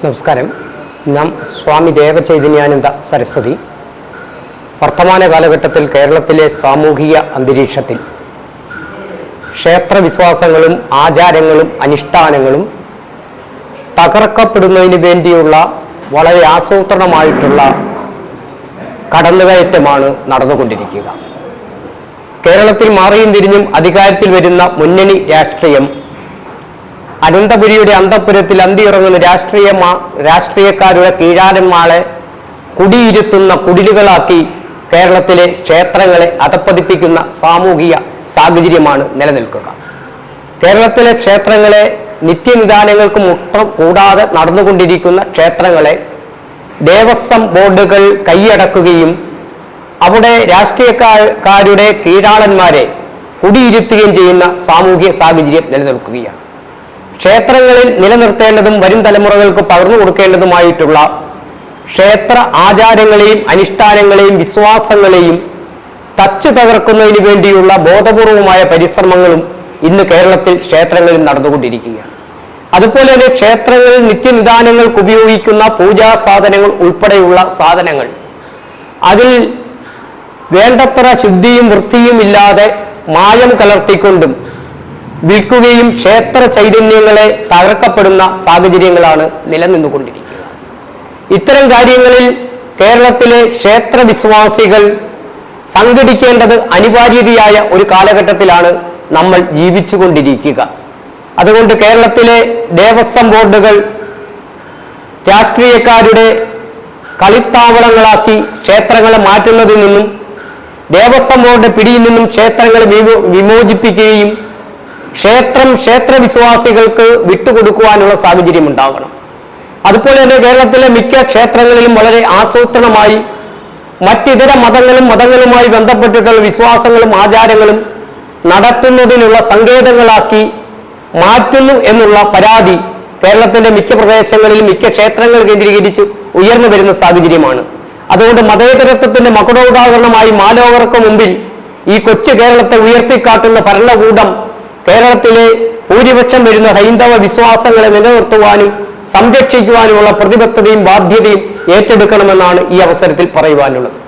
നമസ്കാരം. നാം സ്വാമി ദേവചൈതന്യാനന്ദ സരസ്വതി വർത്തമാന കാലഘട്ടത്തിൽ കേരളത്തിലെ സാമൂഹിക അന്തരീക്ഷത്തിൽ ക്ഷേത്രവിശ്വാസങ്ങളും ആചാരങ്ങളും അനുഷ്ഠാനങ്ങളും തകർക്കപ്പെടുന്നതിന് വേണ്ടിയുള്ള വളരെ ആസൂത്രണമായിട്ടുള്ള കടന്നുകയറ്റമാണ് നടന്നുകൊണ്ടിരിക്കുക. കേരളത്തിൽ മാറിയും തിരിഞ്ഞും അധികാരത്തിൽ വരുന്ന മുന്നണി രാഷ്ട്രീയം അനന്തപുരിയുടെ അന്തഃപുരത്തിൽ അന്തിയിറങ്ങുന്ന രാഷ്ട്രീയക്കാരുടെ കീഴാരന്മാരെ കുടിയിരുത്തുന്ന കുടിലുകളാക്കി കേരളത്തിലെ ക്ഷേത്രങ്ങളെ അധപ്പതിപ്പിക്കുന്ന സാമൂഹിക സാഹചര്യമാണ് നിലനിൽക്കുക. കേരളത്തിലെ ക്ഷേത്രങ്ങളെ നിത്യനിദാനങ്ങൾക്ക് മുട്ടം കൂടാതെ നടന്നുകൊണ്ടിരിക്കുന്ന ക്ഷേത്രങ്ങളെ ദേവസ്വം ബോർഡുകൾ കൈയടക്കുകയും അവിടെ രാഷ്ട്രീയക്കാരുടെ കീഴാളന്മാരെ കുടിയിരുത്തുകയും ചെയ്യുന്ന സാമൂഹിക സാഹചര്യം നിലനിൽക്കുകയാണ്. ക്ഷേത്രങ്ങളിൽ നിലനിർത്തേണ്ടതും വരും തലമുറകൾക്ക് പകർന്നു കൊടുക്കേണ്ടതുമായിട്ടുള്ള ക്ഷേത്ര ആചാരങ്ങളെയും അനുഷ്ഠാനങ്ങളെയും വിശ്വാസങ്ങളെയും തച്ചു തകർക്കുന്നതിന് വേണ്ടിയുള്ള ബോധപൂർവമായ പരിശ്രമങ്ങളും ഇന്ന് കേരളത്തിൽ ക്ഷേത്രങ്ങളിൽ നടന്നുകൊണ്ടിരിക്കുകയാണ്. അതുപോലെ തന്നെ ക്ഷേത്രങ്ങളിൽ നിത്യനിദാനങ്ങൾക്ക് ഉപയോഗിക്കുന്ന പൂജാ സാധനങ്ങൾ ഉൾപ്പെടെയുള്ള സാധനങ്ങൾ അതിൽ വേണ്ടത്ര ശുദ്ധിയും വൃത്തിയും ഇല്ലാതെ മായം കലർത്തിക്കൊണ്ടും വിൽക്കുകയും ക്ഷേത്ര ചൈതന്യങ്ങളെ തകർക്കപ്പെടുന്ന സാഹചര്യങ്ങളാണ് നിലനിന്നുകൊണ്ടിരിക്കുക. ഇത്തരം കാര്യങ്ങളിൽ കേരളത്തിലെ ക്ഷേത്ര വിശ്വാസികൾ സംഘടിക്കേണ്ടത് അനിവാര്യതയായ ഒരു കാലഘട്ടത്തിലാണ് നമ്മൾ ജീവിച്ചുകൊണ്ടിരിക്കുക. അതുകൊണ്ട് കേരളത്തിലെ ദേവസ്വം ബോർഡുകൾ രാഷ്ട്രീയക്കാരുടെ കളിത്താവളങ്ങളാക്കി ക്ഷേത്രങ്ങളെ മാറ്റുന്നതിൽ നിന്നും ദേവസ്വം ബോർഡ് പിടിയിൽ നിന്നും ക്ഷേത്രങ്ങളെ വിമോചിപ്പിക്കുകയും ക്ഷേത്രവിശ്വാസികൾക്ക് വിട്ടുകൊടുക്കുവാനുള്ള സാഹചര്യം ഉണ്ടാകണം. അതുപോലെ തന്നെ കേരളത്തിലെ മിക്ക ക്ഷേത്രങ്ങളിലും വളരെ ആസൂത്രണമായി മറ്റിതര മതങ്ങളുമായി ബന്ധപ്പെട്ടിട്ടുള്ള വിശ്വാസങ്ങളും ആചാരങ്ങളും നടത്തുന്നതിനുള്ള സങ്കേതങ്ങളാക്കി മാറ്റുന്നു എന്നുള്ള പരാതി കേരളത്തിന്റെ മിക്ക പ്രദേശങ്ങളിലും മിക്ക ക്ഷേത്രങ്ങൾ കേന്ദ്രീകരിച്ച് ഉയർന്നു വരുന്ന സാഹചര്യമാണ്. അതുകൊണ്ട് മതേതരത്വത്തിന്റെ മകുടോദാഹരണമായി മാലോകർക്ക് മുമ്പിൽ ഈ കൊച്ചു കേരളത്തെ ഉയർത്തിക്കാട്ടുന്ന ഭരണകൂടം കേരളത്തിലെ ഭൂരിപക്ഷം വരുന്ന ഹൈന്ദവ വിശ്വാസങ്ങളെ നിലനിർത്തുവാനും സംരക്ഷിക്കുവാനുമുള്ള പ്രതിബദ്ധതയും ബാധ്യതയും ഏറ്റെടുക്കണമെന്നാണ് ഈ അവസരത്തിൽ പറയുവാനുള്ളത്.